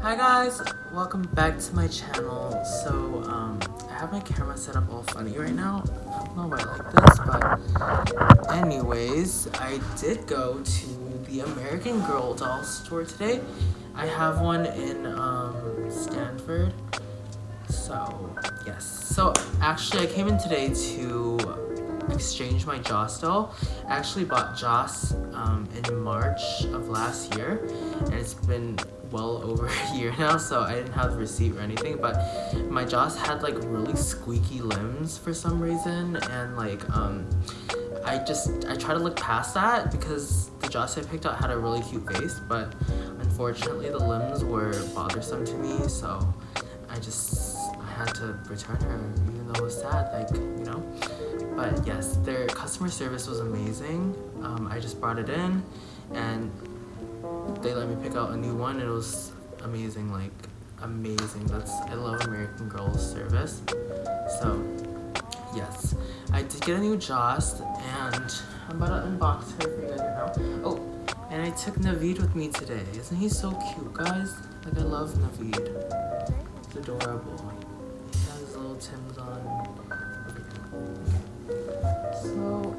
Hi guys, welcome back to my channel. So I have my camera set up all funny right now. I don't know if I like this, but anyways, I did go to the American Girl doll store today. I have one in Stanford. So yes, so actually I came in today to exchange my Joss doll. I actually bought Joss in March of last year, and it's been well over a year now, so I didn't have the receipt or anything, but my Joss had like really squeaky limbs for some reason, and like I try to look past that because the Joss I picked out had a really cute face, but unfortunately the limbs were bothersome to me, so I had to return her, even though it was sad, like, you know. But yes, their customer service was amazing. I just brought it in and they let me pick out a new one. It was amazing, like amazing. I love American Girl service. So yes, I did get a new Joss and I'm about to unbox her for you guys right now. Oh, and I took Naveed with me today. Isn't he so cute, guys? Like, I love Naveed. It's adorable. He has his little Timbs on. So,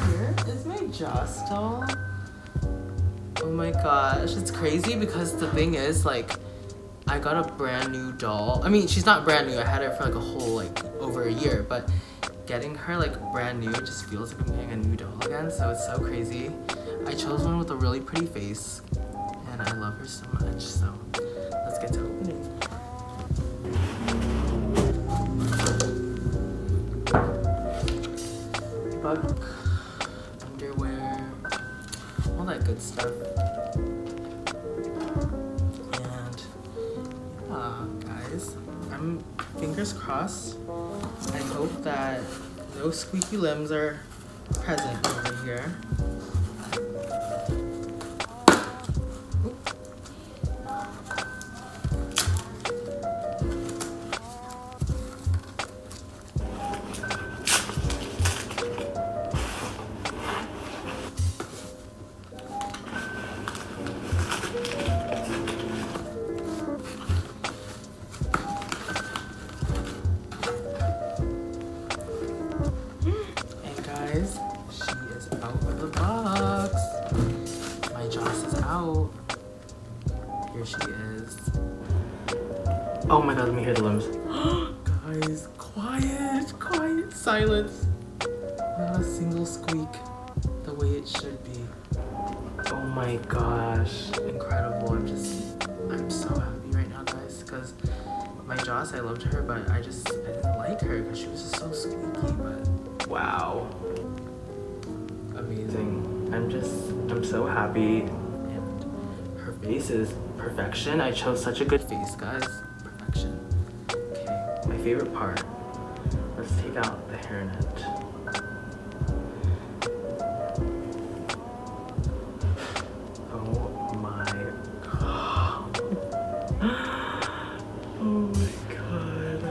here is my Joss doll. Oh my gosh, it's crazy because the thing is, like, I got a brand new doll. I mean, she's not brand new. I had her for like a whole, like, over a year, but getting her like brand new just feels like I'm getting a new doll again, so it's so crazy. I chose one with a really pretty face, and I love her so much, so let's get to opening. Book, underwear, all that good stuff. And yeah, guys, I'm fingers crossed. I hope that no squeaky limbs are present over here. She is out of the box. My Joss is out. Here she is. Oh my god, let me hear the limbs. Guys, quiet, silence. Not a single squeak. The way it should be. Oh my gosh, incredible. I'm so happy right now, guys, because my Joss, I loved her, but I didn't like her because she was just so squeaky, but wow. Amazing. I'm so happy. And her face is perfection. I chose such a good face, guys. Perfection. Okay, my favorite part. Let's take out the hairnet. Oh my god. Oh my god.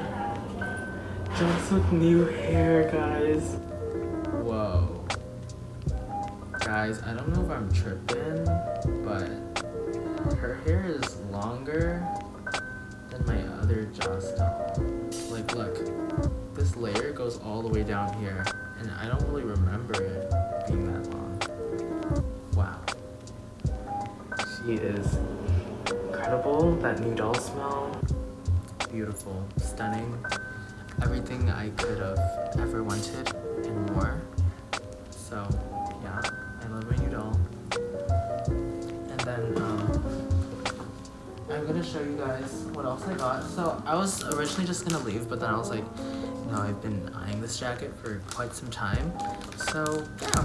Just with new hair, guys. Whoa. Guys, I don't know if I'm tripping, but her hair is longer than my other Joss doll. Like, look, this layer goes all the way down here, and I don't really remember it being that long. Wow. She is incredible. That new doll smell, beautiful, stunning. Everything I could have ever wanted and more. So, yeah. I love my new doll. And then I'm gonna show you guys what else I got. So I was originally just gonna leave, but then I was like, you know, I've been eyeing this jacket for quite some time. So yeah,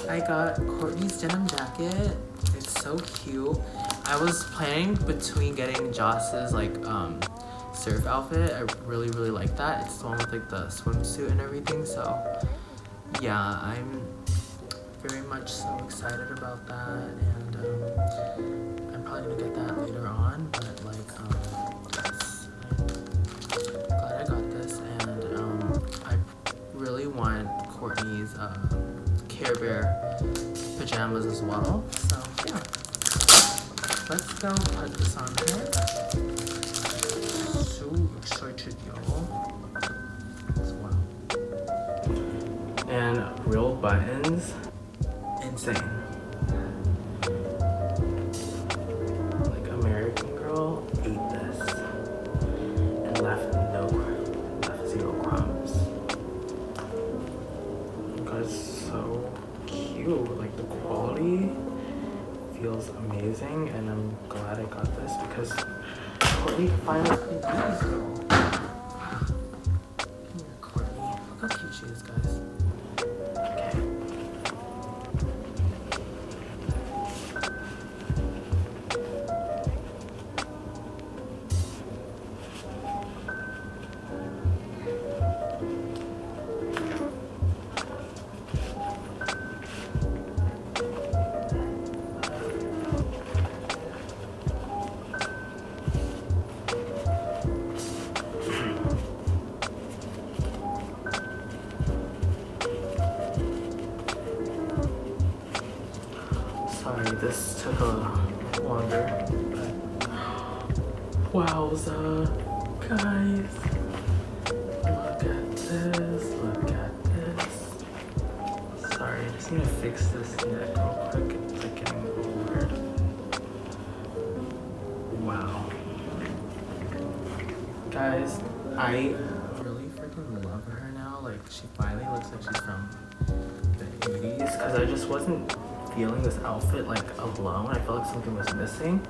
I got Courtney's denim jacket. It's so cute. I was planning between getting Joss's like surf outfit. I really like that. It's the one with like the swimsuit and everything. So yeah, I'm very much so excited about that, and I'm probably gonna get that later on, but like yes, I'm glad I got this, and I really want Courtney's Care Bear pajamas as well, so yeah, let's go put this on her. So excited, y'all. Wow. And real buttons. Insane. Like American Girl ate this and left zero crumbs. Guys, so cute. Like the quality feels amazing, and I'm glad I got this because Courtney can finally play these, girl. Come here, Courtney. Look how cute she is, guys. Okay. Sorry, this took a longer, but wowza, guys. Look at this, look at this. Sorry, I just need to fix this neck real quick. It's like getting a little weird. Wow. Guys, I really freaking love her now. Like, she finally looks like she's from the 80s, because I just wasn't feeling this outfit like alone. I felt like something was missing,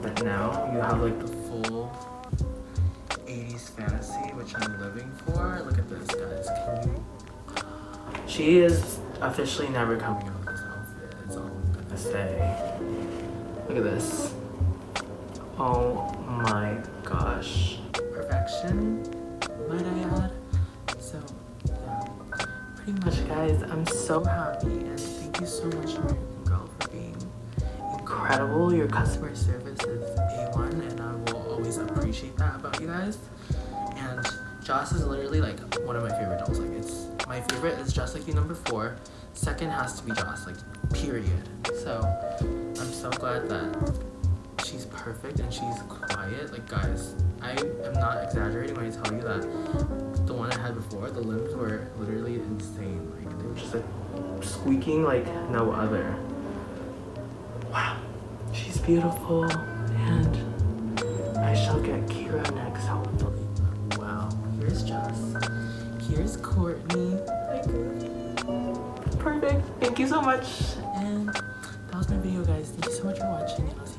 but now you have like the full 80s fantasy, which I'm living for. Look at this, guys. Can you? She is officially never coming out of this outfit. It's all I'm gonna say. Look at this. Oh my gosh. Perfection, might I add. So yeah, pretty much, guys, I'm so happy, and thank you so much, American Girl, for being incredible. Your customer service is A1, and I will always appreciate that about you guys. And Joss is literally like one of my favorite dolls. Like, it's my favorite is Just Like You #4. Second has to be Joss, like, period. So I'm so glad that she's perfect and she's quiet. Like, guys, I am not exaggerating when I tell you that the one I had before, the limbs were literally insane. Like, they were just like squeaking like no other. Wow, she's beautiful, and I shall get Kira next, hopefully. Wow, here's Joss, here's Courtney. Like, perfect. Thank you so much. And that was my video, guys. Thank you so much for watching, and I'll see you